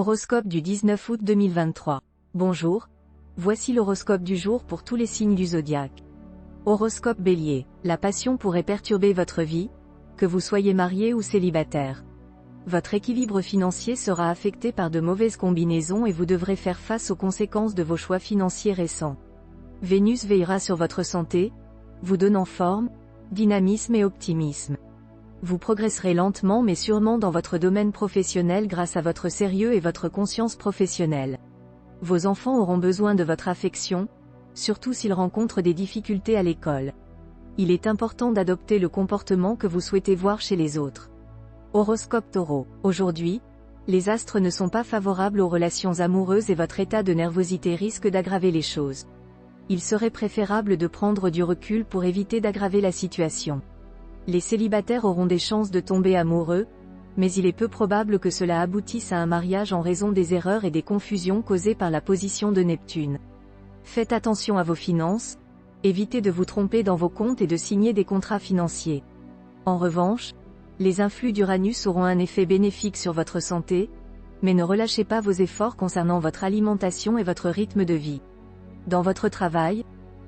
Horoscope du 19 août 2023. Bonjour. Voici l'horoscope du jour pour tous les signes du zodiaque. Horoscope Bélier. La passion pourrait perturber votre vie, que vous soyez marié ou célibataire. Votre équilibre financier sera affecté par de mauvaises combinaisons et vous devrez faire face aux conséquences de vos choix financiers récents. Vénus veillera sur votre santé, vous donnant forme, dynamisme et optimisme. Vous progresserez lentement mais sûrement dans votre domaine professionnel grâce à votre sérieux et votre conscience professionnelle. Vos enfants auront besoin de votre affection, surtout s'ils rencontrent des difficultés à l'école. Il est important d'adopter le comportement que vous souhaitez voir chez les autres. Horoscope Taureau. Aujourd'hui, les astres ne sont pas favorables aux relations amoureuses et votre état de nervosité risque d'aggraver les choses. Il serait préférable de prendre du recul pour éviter d'aggraver la situation. Les célibataires auront des chances de tomber amoureux, mais il est peu probable que cela aboutisse à un mariage en raison des erreurs et des confusions causées par la position de Neptune. Faites attention à vos finances, évitez de vous tromper dans vos comptes et de signer des contrats financiers. En revanche, les influx d'Uranus auront un effet bénéfique sur votre santé, mais ne relâchez pas vos efforts concernant votre alimentation et votre rythme de vie. Dans votre travail,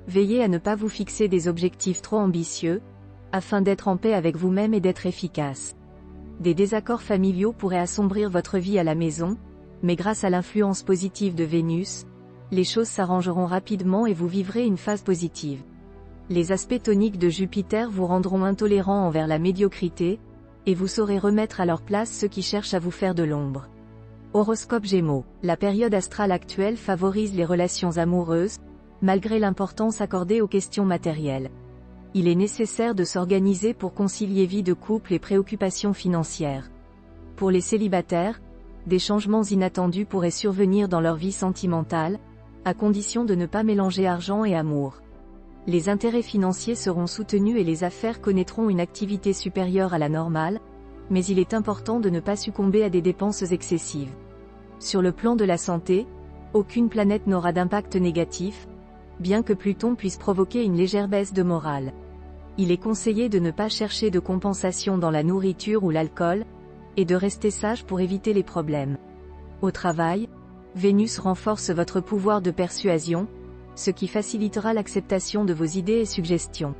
veillez à ne pas vous fixer des objectifs trop ambitieux, afin d'être en paix avec vous-même et d'être efficace. Des désaccords familiaux pourraient assombrir votre vie à la maison, mais grâce à l'influence positive de Vénus, les choses s'arrangeront rapidement et vous vivrez une phase positive. Les aspects toniques de Jupiter vous rendront intolérants envers la médiocrité, et vous saurez remettre à leur place ceux qui cherchent à vous faire de l'ombre. Horoscope Gémeaux. La période astrale actuelle favorise les relations amoureuses, malgré l'importance accordée aux questions matérielles. Il est nécessaire de s'organiser pour concilier vie de couple et préoccupations financières. Pour les célibataires, des changements inattendus pourraient survenir dans leur vie sentimentale, à condition de ne pas mélanger argent et amour. Les intérêts financiers seront soutenus et les affaires connaîtront une activité supérieure à la normale, mais il est important de ne pas succomber à des dépenses excessives. Sur le plan de la santé, aucune planète n'aura d'impact négatif, bien que Pluton puisse provoquer une légère baisse de morale. Il est conseillé de ne pas chercher de compensation dans la nourriture ou l'alcool, et de rester sage pour éviter les problèmes. Au travail, Vénus renforce votre pouvoir de persuasion, ce qui facilitera l'acceptation de vos idées et suggestions.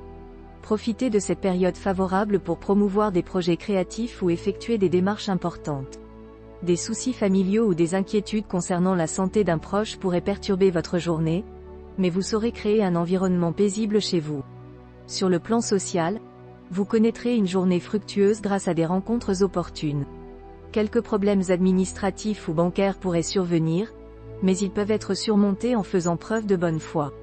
Profitez de cette période favorable pour promouvoir des projets créatifs ou effectuer des démarches importantes. Des soucis familiaux ou des inquiétudes concernant la santé d'un proche pourraient perturber votre journée, mais vous saurez créer un environnement paisible chez vous. Sur le plan social, vous connaîtrez une journée fructueuse grâce à des rencontres opportunes. Quelques problèmes administratifs ou bancaires pourraient survenir, mais ils peuvent être surmontés en faisant preuve de bonne foi.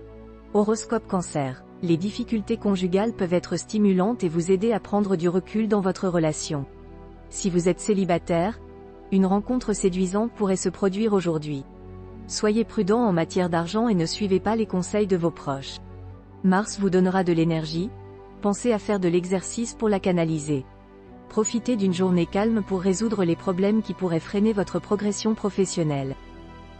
Horoscope Cancer. Les difficultés conjugales peuvent être stimulantes et vous aider à prendre du recul dans votre relation. Si vous êtes célibataire, une rencontre séduisante pourrait se produire aujourd'hui. Soyez prudent en matière d'argent et ne suivez pas les conseils de vos proches. Mars vous donnera de l'énergie, pensez à faire de l'exercice pour la canaliser. Profitez d'une journée calme pour résoudre les problèmes qui pourraient freiner votre progression professionnelle.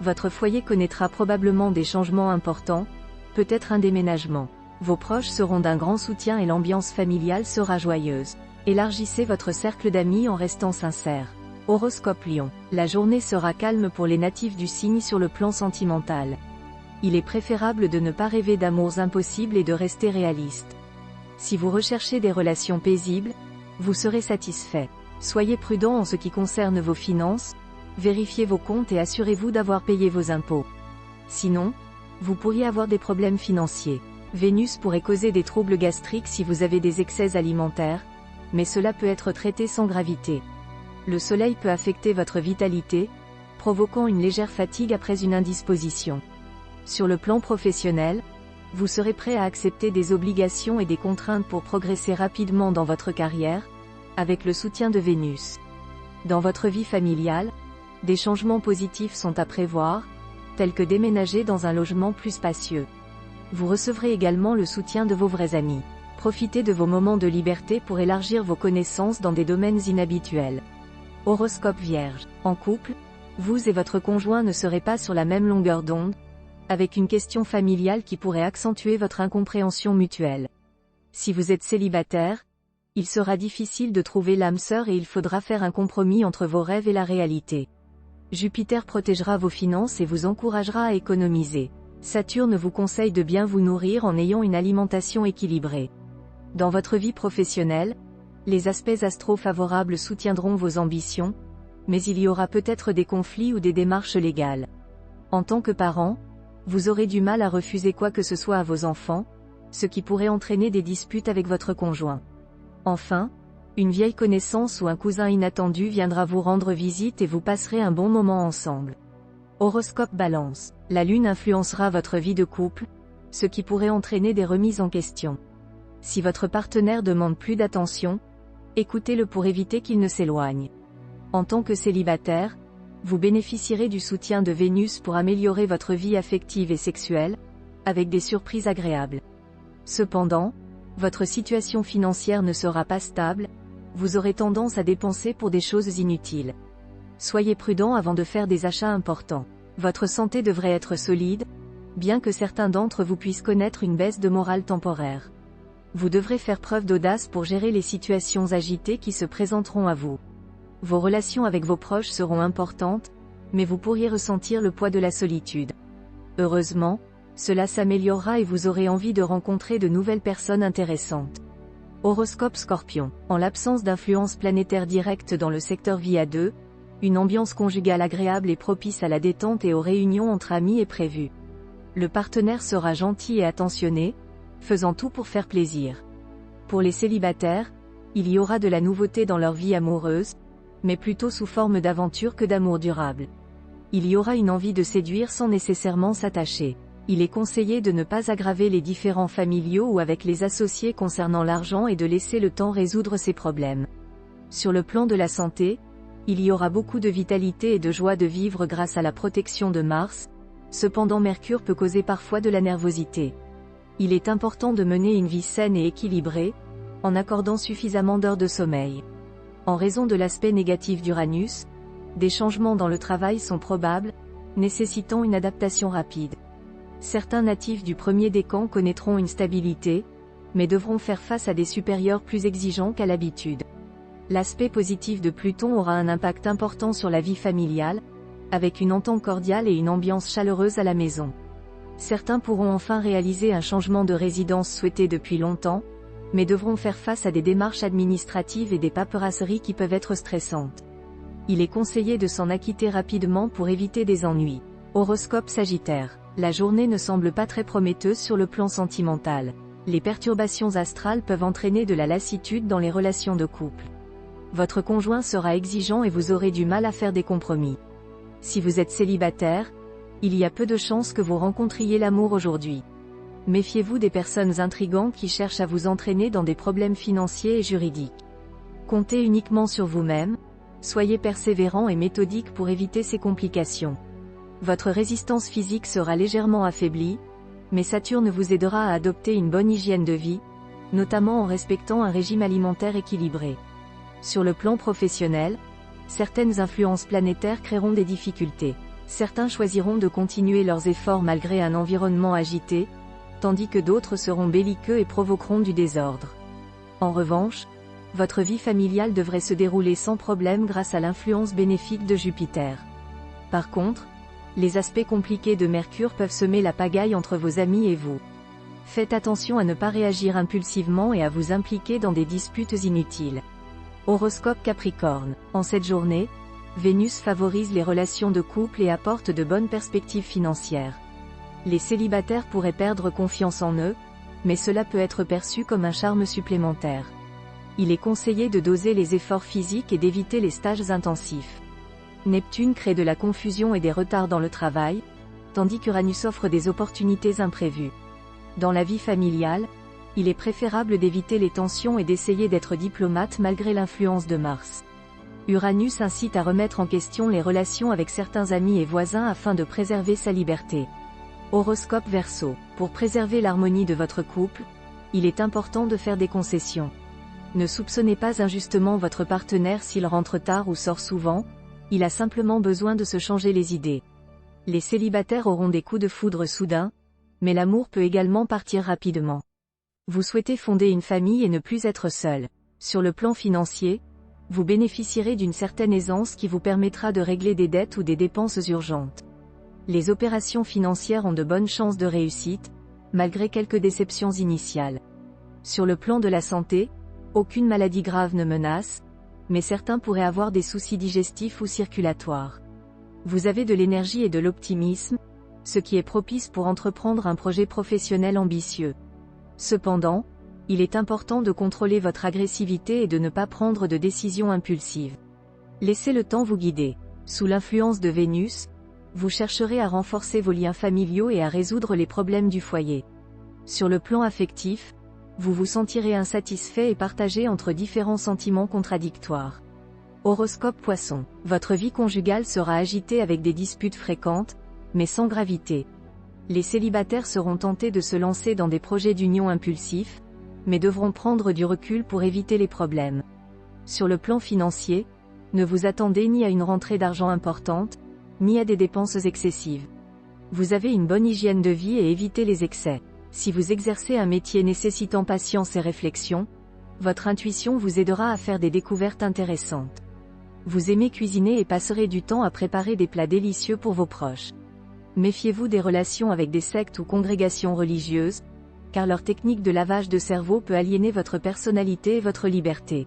Votre foyer connaîtra probablement des changements importants, peut-être un déménagement. Vos proches seront d'un grand soutien et l'ambiance familiale sera joyeuse. Élargissez votre cercle d'amis en restant sincère. Horoscope Lion. La journée sera calme pour les natifs du signe sur le plan sentimental. Il est préférable de ne pas rêver d'amours impossibles et de rester réaliste. Si vous recherchez des relations paisibles, vous serez satisfait. Soyez prudent en ce qui concerne vos finances, vérifiez vos comptes et assurez-vous d'avoir payé vos impôts. Sinon, vous pourriez avoir des problèmes financiers. Vénus pourrait causer des troubles gastriques si vous avez des excès alimentaires, mais cela peut être traité sans gravité. Le soleil peut affecter votre vitalité, provoquant une légère fatigue après une indisposition. Sur le plan professionnel, vous serez prêt à accepter des obligations et des contraintes pour progresser rapidement dans votre carrière, avec le soutien de Vénus. Dans votre vie familiale, des changements positifs sont à prévoir, tels que déménager dans un logement plus spacieux. Vous recevrez également le soutien de vos vrais amis. Profitez de vos moments de liberté pour élargir vos connaissances dans des domaines inhabituels. Horoscope Vierge. En couple, vous et votre conjoint ne serez pas sur la même longueur d'onde, avec une question familiale qui pourrait accentuer votre incompréhension mutuelle. Si vous êtes célibataire, il sera difficile de trouver l'âme sœur et il faudra faire un compromis entre vos rêves et la réalité. Jupiter protégera vos finances et vous encouragera à économiser. Saturne vous conseille de bien vous nourrir en ayant une alimentation équilibrée. Dans votre vie professionnelle, les aspects astro-favorables soutiendront vos ambitions, mais il y aura peut-être des conflits ou des démarches légales. En tant que parent, vous aurez du mal à refuser quoi que ce soit à vos enfants, ce qui pourrait entraîner des disputes avec votre conjoint. Enfin, une vieille connaissance ou un cousin inattendu viendra vous rendre visite et vous passerez un bon moment ensemble. Horoscope Balance. La Lune influencera votre vie de couple, ce qui pourrait entraîner des remises en question. Si votre partenaire demande plus d'attention, écoutez-le pour éviter qu'il ne s'éloigne. En tant que célibataire, vous bénéficierez du soutien de Vénus pour améliorer votre vie affective et sexuelle, avec des surprises agréables. Cependant, votre situation financière ne sera pas stable, vous aurez tendance à dépenser pour des choses inutiles. Soyez prudent avant de faire des achats importants. Votre santé devrait être solide, bien que certains d'entre vous puissent connaître une baisse de morale temporaire. Vous devrez faire preuve d'audace pour gérer les situations agitées qui se présenteront à vous. Vos relations avec vos proches seront importantes, mais vous pourriez ressentir le poids de la solitude. Heureusement, cela s'améliorera et vous aurez envie de rencontrer de nouvelles personnes intéressantes. Horoscope Scorpion. En l'absence d'influence planétaire directe dans le secteur vie à deux, une ambiance conjugale agréable et propice à la détente et aux réunions entre amis est prévue. Le partenaire sera gentil et attentionné, faisant tout pour faire plaisir. Pour les célibataires, il y aura de la nouveauté dans leur vie amoureuse, mais plutôt sous forme d'aventure que d'amour durable. Il y aura une envie de séduire sans nécessairement s'attacher. Il est conseillé de ne pas aggraver les différends familiaux ou avec les associés concernant l'argent et de laisser le temps résoudre ces problèmes. Sur le plan de la santé, il y aura beaucoup de vitalité et de joie de vivre grâce à la protection de Mars, cependant Mercure peut causer parfois de la nervosité. Il est important de mener une vie saine et équilibrée, en accordant suffisamment d'heures de sommeil. En raison de l'aspect négatif d'Uranus, des changements dans le travail sont probables, nécessitant une adaptation rapide. Certains natifs du premier décan connaîtront une stabilité, mais devront faire face à des supérieurs plus exigeants qu'à l'habitude. L'aspect positif de Pluton aura un impact important sur la vie familiale, avec une entente cordiale et une ambiance chaleureuse à la maison. Certains pourront enfin réaliser un changement de résidence souhaité depuis longtemps, mais devront faire face à des démarches administratives et des paperasseries qui peuvent être stressantes. Il est conseillé de s'en acquitter rapidement pour éviter des ennuis. Horoscope Sagittaire. La journée ne semble pas très prometteuse sur le plan sentimental. Les perturbations astrales peuvent entraîner de la lassitude dans les relations de couple. Votre conjoint sera exigeant et vous aurez du mal à faire des compromis. Si vous êtes célibataire, il y a peu de chances que vous rencontriez l'amour aujourd'hui. Méfiez-vous des personnes intrigantes qui cherchent à vous entraîner dans des problèmes financiers et juridiques. Comptez uniquement sur vous-même, soyez persévérant et méthodique pour éviter ces complications. Votre résistance physique sera légèrement affaiblie, mais Saturne vous aidera à adopter une bonne hygiène de vie, notamment en respectant un régime alimentaire équilibré. Sur le plan professionnel, certaines influences planétaires créeront des difficultés. Certains choisiront de continuer leurs efforts malgré un environnement agité, tandis que d'autres seront belliqueux et provoqueront du désordre. En revanche, votre vie familiale devrait se dérouler sans problème grâce à l'influence bénéfique de Jupiter. Par contre, les aspects compliqués de Mercure peuvent semer la pagaille entre vos amis et vous. Faites attention à ne pas réagir impulsivement et à vous impliquer dans des disputes inutiles. Horoscope Capricorne. En cette journée, Vénus favorise les relations de couple et apporte de bonnes perspectives financières. Les célibataires pourraient perdre confiance en eux, mais cela peut être perçu comme un charme supplémentaire. Il est conseillé de doser les efforts physiques et d'éviter les stages intensifs. Neptune crée de la confusion et des retards dans le travail, tandis qu'Uranus offre des opportunités imprévues. Dans la vie familiale, il est préférable d'éviter les tensions et d'essayer d'être diplomate malgré l'influence de Mars. Uranus incite à remettre en question les relations avec certains amis et voisins afin de préserver sa liberté. Horoscope Verseau. Pour préserver l'harmonie de votre couple, il est important de faire des concessions. Ne soupçonnez pas injustement votre partenaire s'il rentre tard ou sort souvent, il a simplement besoin de se changer les idées. Les célibataires auront des coups de foudre soudains, mais l'amour peut également partir rapidement. Vous souhaitez fonder une famille et ne plus être seul. Sur le plan financier, Vous bénéficierez d'une certaine aisance qui vous permettra de régler des dettes ou des dépenses urgentes. Les opérations financières ont de bonnes chances de réussite, malgré quelques déceptions initiales. Sur le plan de la santé, aucune maladie grave ne menace, mais certains pourraient avoir des soucis digestifs ou circulatoires. Vous avez de l'énergie et de l'optimisme, ce qui est propice pour entreprendre un projet professionnel ambitieux. Cependant, il est important de contrôler votre agressivité et de ne pas prendre de décisions impulsives. Laissez le temps vous guider. Sous l'influence de Vénus, vous chercherez à renforcer vos liens familiaux et à résoudre les problèmes du foyer. Sur le plan affectif, vous vous sentirez insatisfait et partagé entre différents sentiments contradictoires. Horoscope Poisson. Votre vie conjugale sera agitée avec des disputes fréquentes, mais sans gravité. Les célibataires seront tentés de se lancer dans des projets d'union impulsifs, mais devront prendre du recul pour éviter les problèmes. Sur le plan financier, ne vous attendez ni à une rentrée d'argent importante, ni à des dépenses excessives. Vous avez une bonne hygiène de vie et évitez les excès. Si vous exercez un métier nécessitant patience et réflexion, votre intuition vous aidera à faire des découvertes intéressantes. Vous aimez cuisiner et passerez du temps à préparer des plats délicieux pour vos proches. Méfiez-vous des relations avec des sectes ou congrégations religieuses, car leur technique de lavage de cerveau peut aliéner votre personnalité et votre liberté.